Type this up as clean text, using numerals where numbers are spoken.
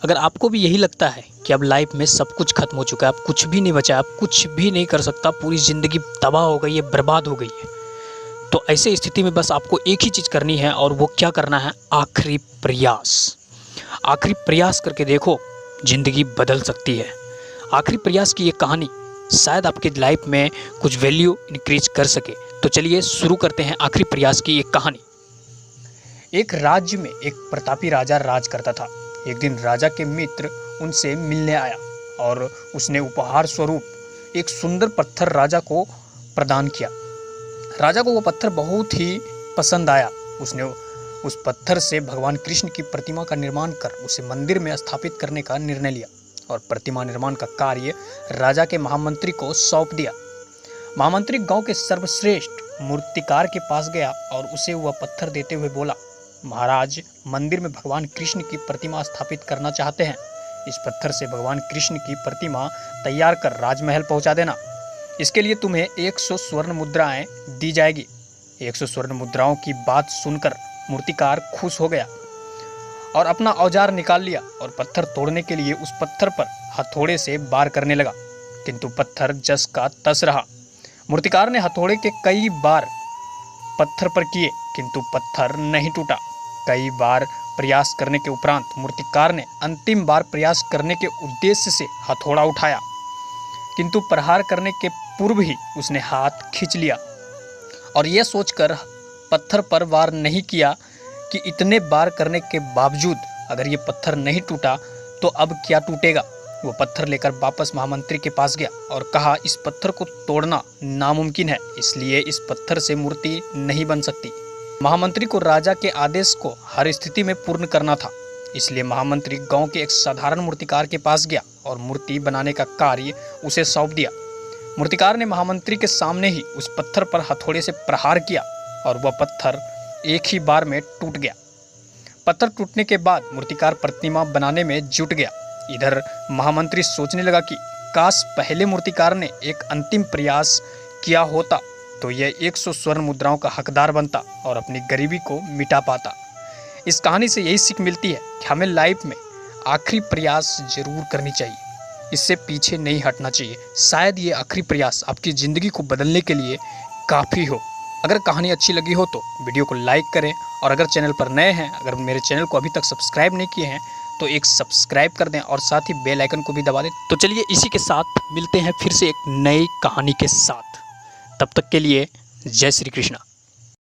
अगर आपको भी यही लगता है कि अब लाइफ में सब कुछ खत्म हो चुका है, अब कुछ भी नहीं बचा, अब कुछ भी नहीं कर सकता, पूरी ज़िंदगी तबाह हो गई है, बर्बाद हो गई है, तो ऐसे स्थिति में बस आपको एक ही चीज़ करनी है, और वो क्या करना है? आखिरी प्रयास। आखिरी प्रयास करके देखो, ज़िंदगी बदल सकती है। आखिरी प्रयास की ये कहानी शायद आपकी लाइफ में कुछ वैल्यू इंक्रीज कर सके। तो चलिए शुरू करते हैं आखिरी प्रयास की एक कहानी। एक राज्य में एक प्रतापी राजा राज करता था। एक दिन राजा के मित्र उनसे मिलने आया और उसने उपहार स्वरूप एक सुंदर पत्थर राजा को प्रदान किया। राजा को वो पत्थर बहुत ही पसंद आया। उसने उस पत्थर से भगवान कृष्ण की प्रतिमा का निर्माण कर उसे मंदिर में स्थापित करने का निर्णय लिया और प्रतिमा निर्माण का कार्य राजा के महामंत्री को सौंप दिया। महामंत्री गांव के सर्वश्रेष्ठ मूर्तिकार के पास गया और उसे वह पत्थर देते हुए बोला, महाराज, मंदिर में भगवान कृष्ण की प्रतिमा स्थापित करना चाहते हैं। इस पत्थर से भगवान कृष्ण की प्रतिमा तैयार कर राजमहल पहुंचा देना। इसके लिए तुम्हें 100 स्वर्ण मुद्राएं दी जाएगी। 100 स्वर्ण मुद्राओं की बात सुनकर मूर्तिकार खुश हो गया और अपना औजार निकाल लिया और पत्थर तोड़ने के लिए उस पत्थर पर हथौड़े से वार करने लगा, किंतु पत्थर जस का तस रहा। मूर्तिकार ने हथौड़े के कई बार पत्थर पर किए, किंतु पत्थर नहीं टूटा। कई बार प्रयास करने के उपरांत मूर्तिकार ने अंतिम बार प्रयास करने के उद्देश्य से हथौड़ा उठाया, किंतु प्रहार करने के पूर्व ही उसने हाथ खींच लिया और यह सोचकर पत्थर पर वार नहीं किया कि इतने बार करने के बावजूद अगर ये पत्थर नहीं टूटा तो अब क्या टूटेगा। वो पत्थर लेकर वापस महामंत्री के पास गया और कहा, इस पत्थर को तोड़ना नामुमकिन है, इसलिए इस पत्थर से मूर्ति नहीं बन सकती। महामंत्री को राजा के आदेश को हर स्थिति में पूर्ण करना था, इसलिए महामंत्री गांव के एक साधारण मूर्तिकार के पास गया और मूर्ति बनाने का कार्य उसे सौंप दिया। मूर्तिकार ने महामंत्री के सामने ही उस पत्थर पर हथौड़े से प्रहार किया और वह पत्थर एक ही बार में टूट गया। पत्थर टूटने के बाद मूर्तिकार प्रतिमा बनाने में जुट गया। इधर महामंत्री सोचने लगा कि काश पहले मूर्तिकार ने एक अंतिम प्रयास किया होता तो यह 100 स्वर्ण मुद्राओं का हकदार बनता और अपनी गरीबी को मिटा पाता। इस कहानी से यही सीख मिलती है कि हमें लाइफ में आखिरी प्रयास जरूर करनी चाहिए, इससे पीछे नहीं हटना चाहिए। शायद ये आखिरी प्रयास आपकी ज़िंदगी को बदलने के लिए काफ़ी हो। अगर कहानी अच्छी लगी हो तो वीडियो को लाइक करें, और अगर चैनल पर नए हैं, अगर मेरे चैनल को अभी तक सब्सक्राइब नहीं किए हैं तो एक सब्सक्राइब कर दें और साथ ही बेल आइकन को भी दबा दें। तो चलिए इसी के साथ मिलते हैं फिर से एक नई कहानी के साथ। तब तक के लिए जय श्री कृष्णा।